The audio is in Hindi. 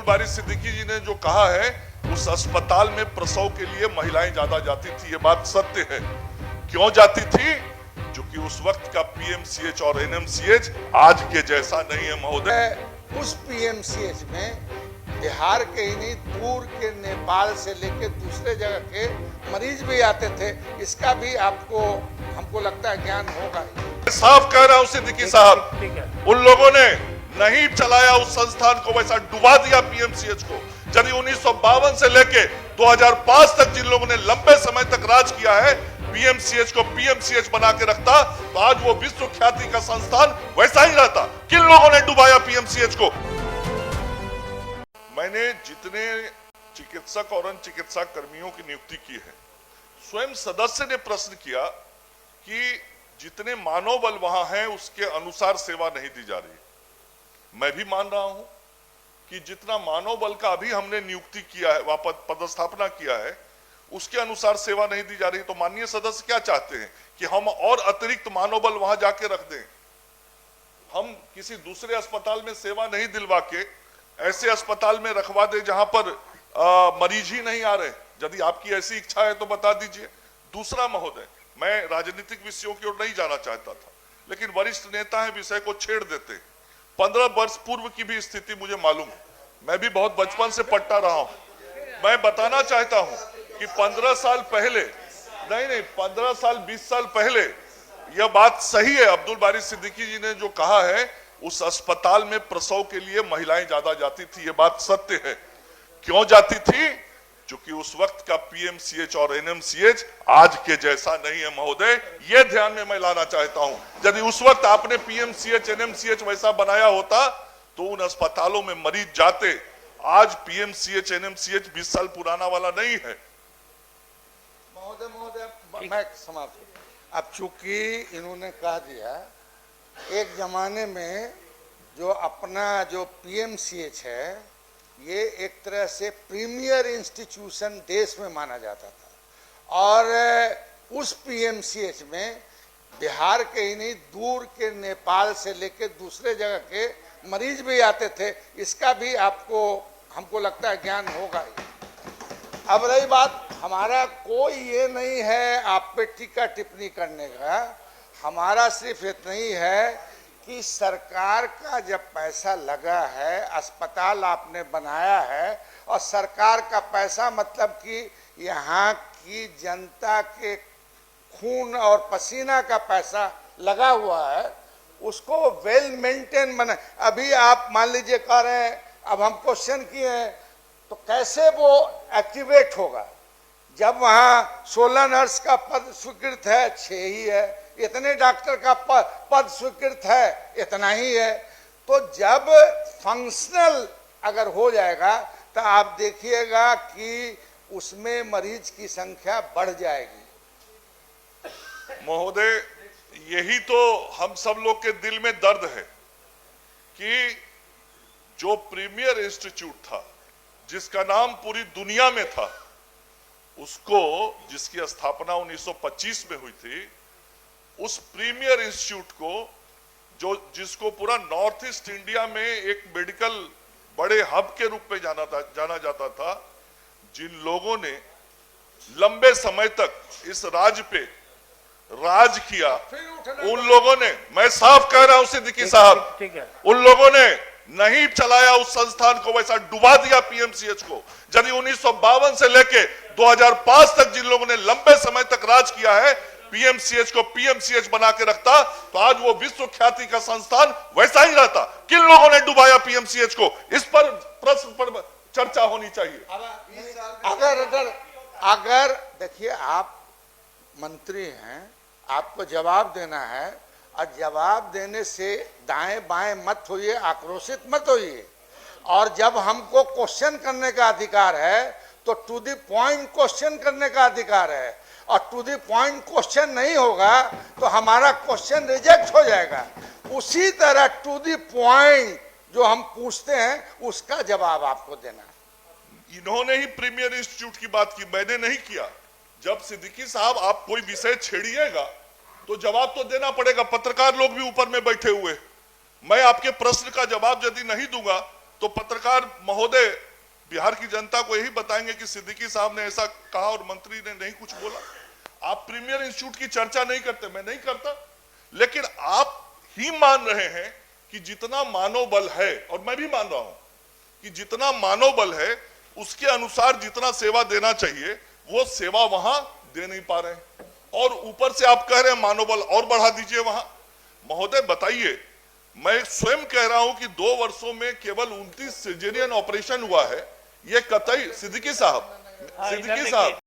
बारी सिद्दीकी जी ने जो कहा है, उस अस्पताल में प्रसव के लिए महिलाएं ज्यादा जाती थी, ये बात सत्य है। क्यों जाती थी? क्योंकि उस वक्त का पीएमसीएच और एनएमसीएच आज के जैसा नहीं है महोदय। उस पीएमसीएच में बिहार के ही नहीं, दूर के नेपाल से लेकर दूसरे जगह के मरीज भी आते थे। इसका भी आपको, हमको लगता है, ज्ञान होगा। साफ कह रहा हूं सिद्दीकी साहब, उन लोगों ने नहीं चलाया उस संस्थान को, वैसा डुबा दिया पीएमसीएच को। यदि 1952 से लेके 2005 तक जिन लोगों ने लंबे समय तक राज किया है, पीएमसीएच को पीएमसीएच बना के रखता, तो आज वो विश्व ख्याति का संस्थान वैसा ही रहता। किन लोगों ने डुबाया पीएमसीएच को? मैंने जितने चिकित्सक और अन्य चिकित्सा कर्मियों की नियुक्ति की है, स्वयं सदस्य ने प्रश्न किया कि जितने मानव बल वहां है उसके अनुसार सेवा नहीं दी जा रही। मैं भी मान रहा हूं कि जितना मानव बल का अभी हमने नियुक्ति किया है, वहां पदस्थापना किया है, उसके अनुसार सेवा नहीं दी जा रही। तो माननीय सदस्य क्या चाहते हैं कि हम और अतिरिक्त मानव बल वहां जाके रख दें? हम किसी दूसरे अस्पताल में सेवा नहीं दिलवा के ऐसे अस्पताल में रखवा दे जहां पर मरीज ही नहीं आ रहे? यदि आपकी ऐसी इच्छा है तो बता दीजिए। दूसरा महोदय, मैं राजनीतिक विषयों की ओर नहीं जाना चाहता था, लेकिन वरिष्ठ नेता हैं, विषय को छेड़ देते हैं। 15 वर्ष पूर्व की भी स्थिति मुझे मालूम है, मैं भी बहुत बचपन से पट्टा रहा हूं। मैं बताना चाहता हूं कि 15 साल पहले, नहीं 15 साल 20 साल पहले, यह बात सही है, अब्दुल बारी सिद्दीकी जी ने जो कहा है, उस अस्पताल में प्रसव के लिए महिलाएं ज्यादा जाती थी, ये बात सत्य है। क्यों जाती थी? क्योंकि उस वक्त का पीएमसीएच और एनएमसीएच आज के जैसा नहीं है महोदय, ये ध्यान में मैं लाना चाहता हूं। यदि उस वक्त आपने पीएमसीएच एनएमसीएच वैसा बनाया होता तो उन अस्पतालों में मरीज जाते। आज पीएमसीएच एनएमसीएच 20 साल पुराना वाला नहीं है। महोदय मैं समाप्त। अब चूंकि इन्होंने कह दिया, एक जमाने में जो अपना जो पीएमसीएच है, ये एक तरह से प्रीमियर इंस्टीट्यूशन देश में माना जाता था, और उस पीएमसीएच में बिहार के ही नहीं, दूर के नेपाल से लेकर दूसरे जगह के मरीज भी आते थे। इसका भी आपको, हमको लगता है, ज्ञान होगा। अब रही बात, हमारा कोई ये नहीं है आप पे टीका टिप्पणी करने का, हमारा सिर्फ इतना ही है कि सरकार का जब पैसा लगा है, अस्पताल आपने बनाया है, और सरकार का पैसा मतलब कि यहाँ की जनता के खून और पसीना का पैसा लगा हुआ है, उसको वेल मेंटेन बना। अभी आप मान लीजिए कह रहे हैं, अब हम क्वेश्चन किए हैं, तो कैसे वो एक्टिवेट होगा जब वहाँ 16 नर्स का पद स्वीकृत है, 6 ही है, इतने डॉक्टर का पद स्वीकृत है, इतना ही है। तो जब फंक्शनल अगर हो जाएगा तो आप देखिएगा कि उसमें मरीज की संख्या बढ़ जाएगी। महोदय, यही तो हम सब लोग के दिल में दर्द है कि जो प्रीमियर इंस्टीट्यूट था, जिसका नाम पूरी दुनिया में था, उसको, जिसकी स्थापना 1925 में हुई थी, उस प्रीमियर इंस्टीट्यूट को जिसको पूरा नॉर्थ ईस्ट इंडिया में एक मेडिकल बड़े हब के रूप में जाना जाता था, जिन लोगों ने लंबे समय तक इस राज्य पे राज किया, उन लोगों ने, मैं साफ कह रहा हूं सिद्दीकी साहब, उन लोगों ने नहीं चलाया उस संस्थान को, वैसा डुबा दिया पीएमसीएच को। यदि 1952 से लेके 2005 तक जिन लोगों ने लंबे समय तक राज किया है, पीएमसीएच को पीएमसीएच बना के रखता, तो आज वो विश्व ख्याति का संस्थान वैसा ही रहता। किन लोगों ने डुबाया पीएमसीएच को? इस पर प्रश्न पर चर्चा होनी चाहिए। अगर देखिए, आप मंत्री हैं, आपको जवाब देना है, और जवाब देने से दाएं बाएं मत होइए, आक्रोशित मत होइए। और जब हमको क्वेश्चन करने का अधिकार है तो टू द पॉइंट क्वेश्चन करने का अधिकार है, और टू द पॉइंट क्वेश्चन नहीं होगा तो हमारा क्वेश्चन रिजेक्ट हो जाएगा। उसी तरह टू द पॉइंट जो हम पूछते हैं उसका जवाब आपको देना है। इन्होंने ही प्रीमियर इंस्टीट्यूट की बात की, मैंने नहीं किया। जब सिद्दीकी साहब आप कोई विषय छेड़िएगा तो जवाब तो देना पड़ेगा। पत्रकार लोग भी ऊपर में बैठे हुए, मैं आपके प्रश्न का जवाब यदि नहीं दूंगा तो पत्रकार महोदय बिहार की जनता को यही बताएंगे कि सिद्दीकी साहब ने ऐसा कहा और मंत्री ने नहीं कुछ बोला। आप प्रीमियर इंस्टीट्यूट की चर्चा नहीं करते, मैं नहीं करता, लेकिन आप ही मान रहे हैं कि जितना मानव बल है, और मैं भी मान रहा हूं कि जितना मानव बल है उसके अनुसार जितना सेवा देना चाहिए वो सेवा वहां दे नहीं पा रहे हैं, और ऊपर से आप कह रहे हैं मानव बल और बढ़ा दीजिए वहां। महोदय बताइए, मैं स्वयं कह रहा हूं कि 2 वर्षों में केवल 29 सिजेरियन ऑपरेशन हुआ है, ये कतई सिद्दीकी साहब